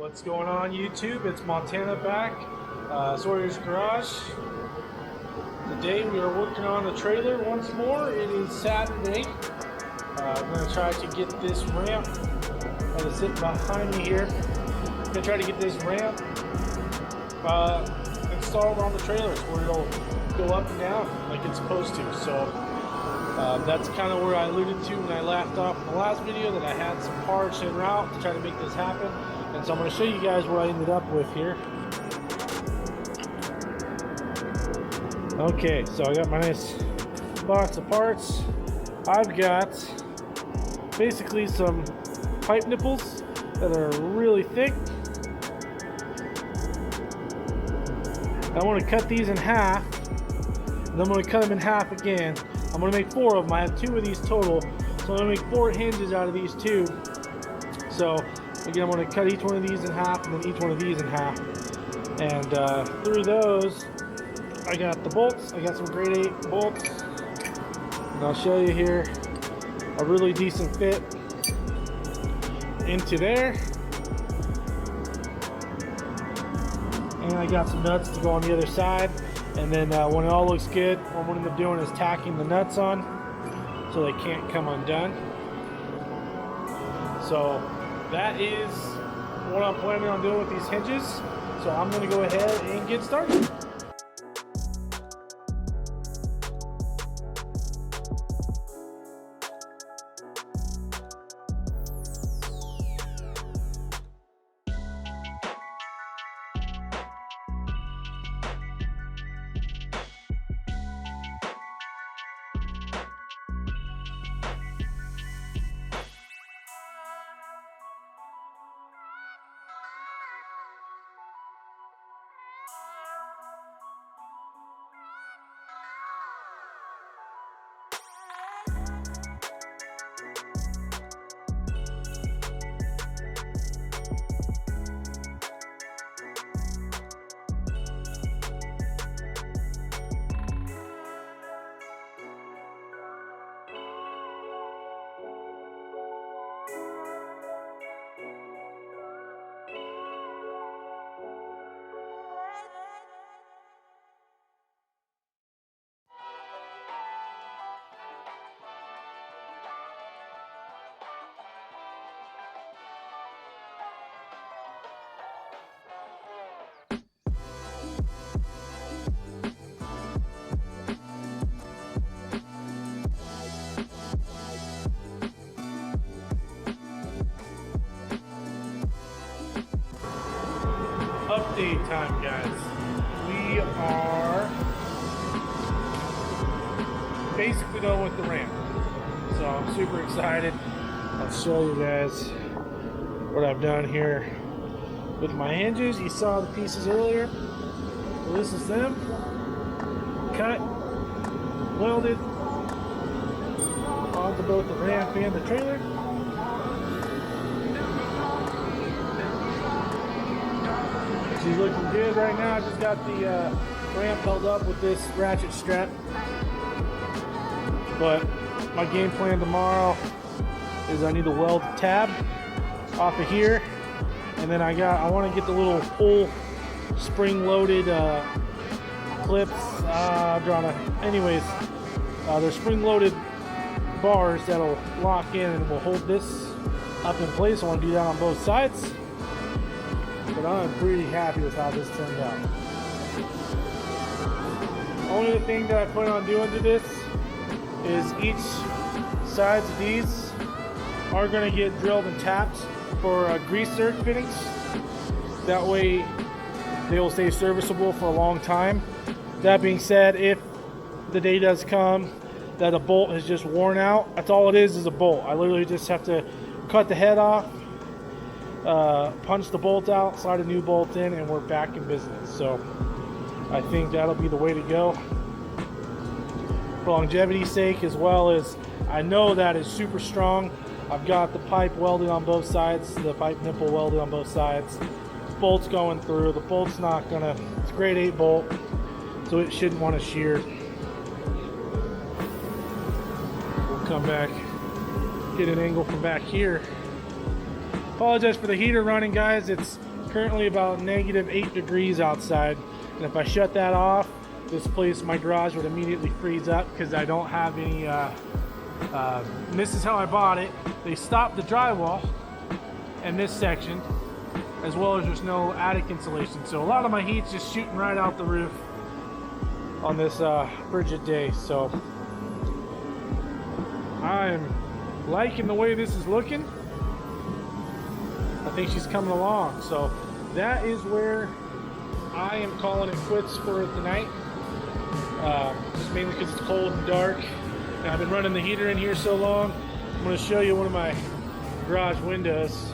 What's going on YouTube? It's Montana back, Sawyer's Garage. Today we are working on the trailer once more. It is Saturday. I'm going to try to get this ramp that is sitting behind me here. I'm going to try to get this ramp installed on the trailer where it'll go up and down like it's supposed to. So that's kind of where I alluded to when I left off in the last video, that I had some parts en route to try to make this happen. And so I'm going to show you guys what I ended up with here. Okay, so I got my nice box of parts. I've got basically some pipe nipples that are really thick. I want to cut these in half, and I'm going to cut them in half again. I'm going to make 4 of them. I have 2 of these total, so I'm going to make 4 hinges out of these 2. So again, I'm going to cut each one of these in half, and then each one of these in half. And through those, I got the bolts. I got some grade 8 bolts, and I'll show you here a really decent fit into there. And I got some nuts to go on the other side. And then when it all looks good, what I'm going to end up doing is tacking the nuts on so they can't come undone. So that is what I'm planning on doing with these hinges. So I'm going to go ahead and get started. Update time, guys. We are basically done with the ramp, so I'm super excited. I'll show you guys what I've done here with my hinges. You saw the pieces earlier. Well, this is them, cut, welded onto both the ramp and the trailer. She's looking good right now. I just got the ramp held up with this ratchet strap. But my game plan tomorrow is I need to weld the tab off of here, and then I want to get the little pull spring-loaded clips. Anyways, they're spring-loaded bars that'll lock in and will hold this up in place. I want to do that on both sides. But I'm pretty happy with how this turned out. Only the thing that I plan on doing to this is each sides of these are going to get drilled and tapped for grease zerk fittings. That way they will stay serviceable for a long time. That being said, if the day does come that a bolt is just worn out, that's all it is a bolt. I literally just have to cut the head off, punch the bolt out, slide a new bolt in, and we're back in business. So I think that'll be the way to go for longevity's sake, as well as I know that is super strong. I've got the pipe welded on both sides, the pipe nipple welded on both sides, bolts going through. The bolt's not gonna, it's a grade 8 bolt, so it shouldn't want to shear. We'll come back, get an angle from back here. Apologize for the heater running, guys. It's currently about -8 degrees outside, and if I shut that off, this place, my garage, would immediately freeze up because I don't have any, and this is how I bought it. They stopped the drywall in this section, as well as there's no attic insulation. So a lot of my heat's just shooting right out the roof on this frigid day. So I'm liking the way this is looking. I think she's coming along. So that is where I am calling it quits for tonight. Just mainly because it's cold and dark. And I've been running the heater in here so long. I'm going to show you one of my garage windows.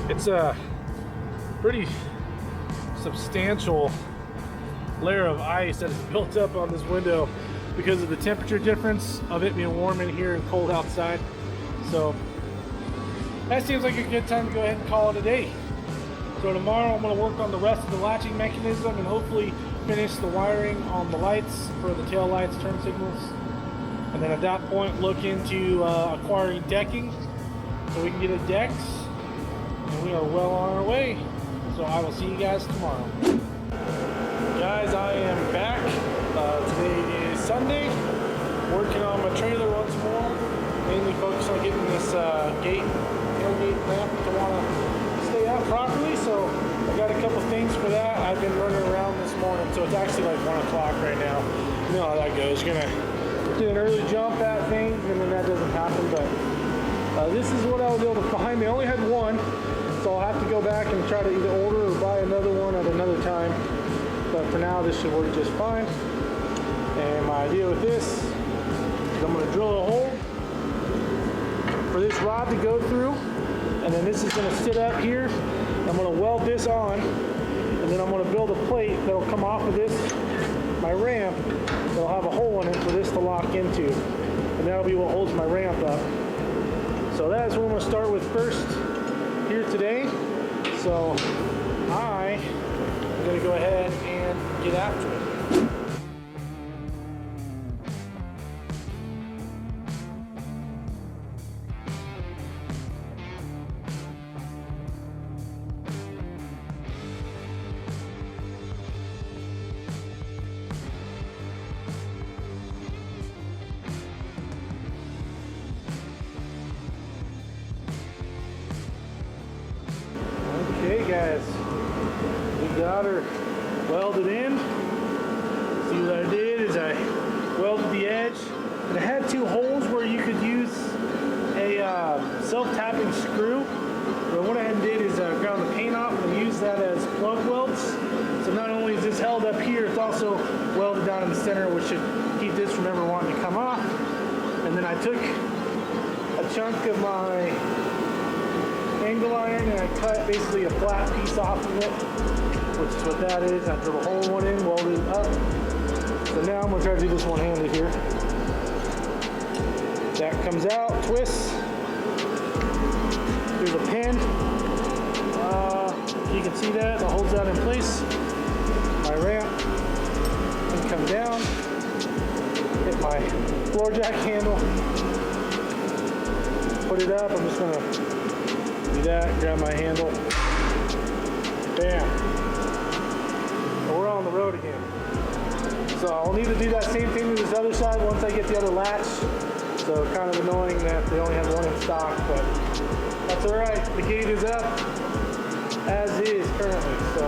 It's a pretty substantial layer of ice that is built up on this window because of the temperature difference of it being warm in here and cold outside. So that seems like a good time to go ahead and call it a day. So tomorrow I'm going to work on the rest of the latching mechanism and hopefully finish the wiring on the lights for the tail lights, turn signals. And then at that point look into acquiring decking so we can get it decked. And we are well on our way. So I will see you guys tomorrow. Guys, I am back. Today is Sunday. Working on my trailer once more. Mainly focused on getting this tailgate ramp to want to stay out properly. So I got a couple things for that. I've been running around this morning. So it's actually like 1 o'clock right now. You know how that goes. You're gonna do an early jump at things and then that doesn't happen. But this is what I was able to find. They only had one. So I'll have to go back and try to either order or buy another one at another time. But for now, this should work just fine. And my idea with this is I'm going to drill a hole for this rod to go through. And then this is going to sit up here. I'm going to weld this on. And then I'm going to build a plate that'll come off of this, my ramp. That'll have a hole in it for this to lock into. And that'll be what holds my ramp up. So that's what I'm going to start with first here today. So I'm going to go ahead and get after it. Okay guys, we got her welded in. See what I did is I welded the edge, and it had 2 holes where you could use a self-tapping screw. But what I had did is ground the paint off and use that as plug welds. So not only is this held up here, it's also welded down in the center, which should keep this from ever wanting to come off. And then I took a chunk of my angle iron and I cut basically a flat piece off of it, which is what that is. I drilled a hole in one end, welded it up. So now I'm going to try to do this one-handed here. That comes out, twists. There's a pin. You can see that holds that in place. My ramp can come down, hit my floor jack handle, put it up. I'm just going to do that, grab my handle, bam, and we're on the road again. So I'll need to do that same thing to this other side once I get the other latch. So kind of annoying that they only have one in stock, but that's alright. The gate is up as is currently. So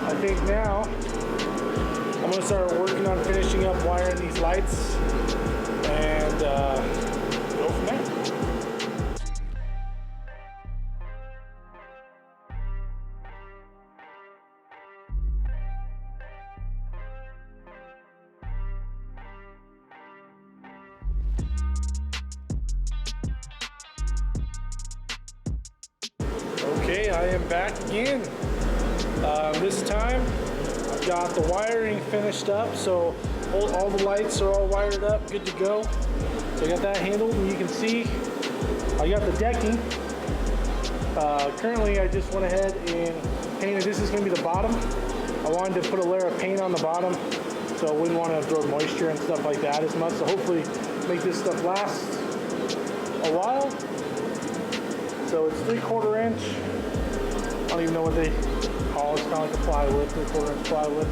I think now I'm going to start working on finishing up wiring these lights and go from there. Okay, I am back again. This time I've got the wiring finished up, so all the lights are all wired up, good to go. So I got that handled, and you can see I got the decking. Currently I just went ahead and painted. This is going to be the bottom. I wanted to put a layer of paint on the bottom so I wouldn't want to absorb moisture and stuff like that as much. So hopefully make this stuff last a while. So it's 3/4 inch. I don't even know what they call it. It's kind of like a plywood, 3/4 inch plywood.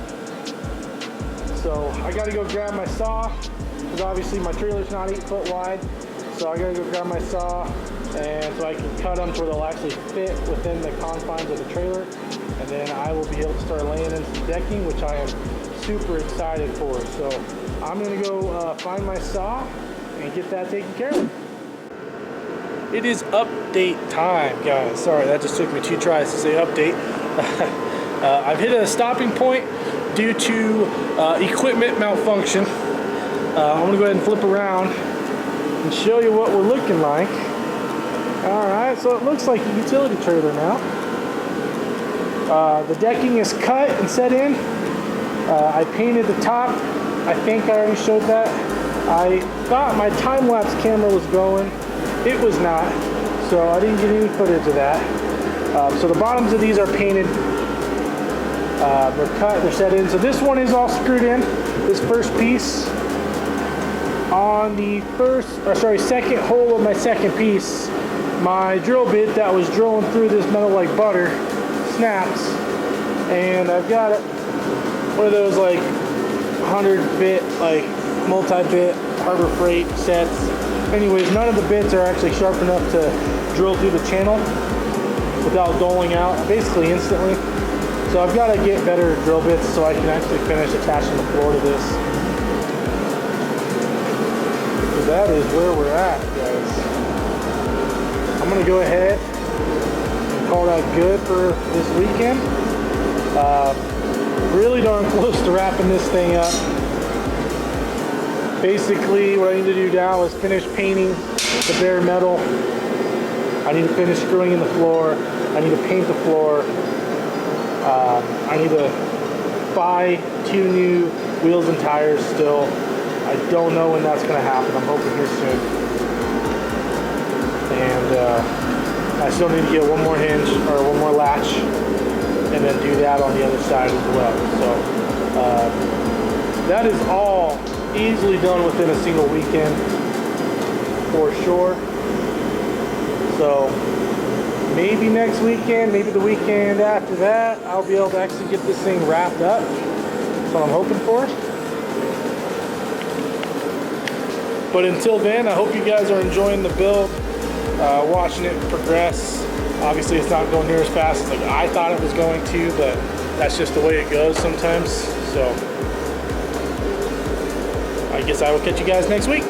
So I gotta go grab my saw, because obviously my trailer's not 8 foot wide. So I gotta go grab my saw, and so I can cut them to where they'll actually fit within the confines of the trailer. And then I will be able to start laying in some decking, which I am super excited for. So I'm gonna go find my saw and get that taken care of. It is update time, guys. Sorry, that just took me 2 tries to say update. I've hit a stopping point due to equipment malfunction. I'm gonna go ahead and flip around and show you what we're looking like. All right, so it looks like a utility trailer now. The decking is cut and set in. I painted the top. I think I already showed that. I thought my time-lapse camera was going. It was not, so I didn't get any footage of that. So the bottoms of these are painted. They're cut, they're set in. So this one is all screwed in, this first piece. On the second hole of my second piece, my drill bit that was drilling through this metal like butter snaps, and I've got it, one of those like 100-bit, like multi-bit Harbor Freight sets. Anyways, none of the bits are actually sharp enough to drill through the channel without doling out basically instantly. So I've got to get better drill bits so I can actually finish attaching the floor to this. So that is where we're at, guys. I'm going to go ahead and call that good for this weekend. Really darn close to wrapping this thing up. Basically, what I need to do now is finish painting the bare metal. I need to finish screwing in the floor. I need to paint the floor. I need to buy 2 new wheels and tires still. I don't know when that's going to happen. I'm hoping here soon. And I still need to get one more hinge or one more latch and then do that on the other side as well. So that is all easily done within a single weekend for sure. So maybe next weekend, maybe the weekend after that, I'll be able to actually get this thing wrapped up. That's what I'm hoping for. But until then, I hope you guys are enjoying the build, watching it progress. Obviously it's not going near as fast as like I thought it was going to, but that's just the way it goes sometimes. So I guess I will catch you guys next week.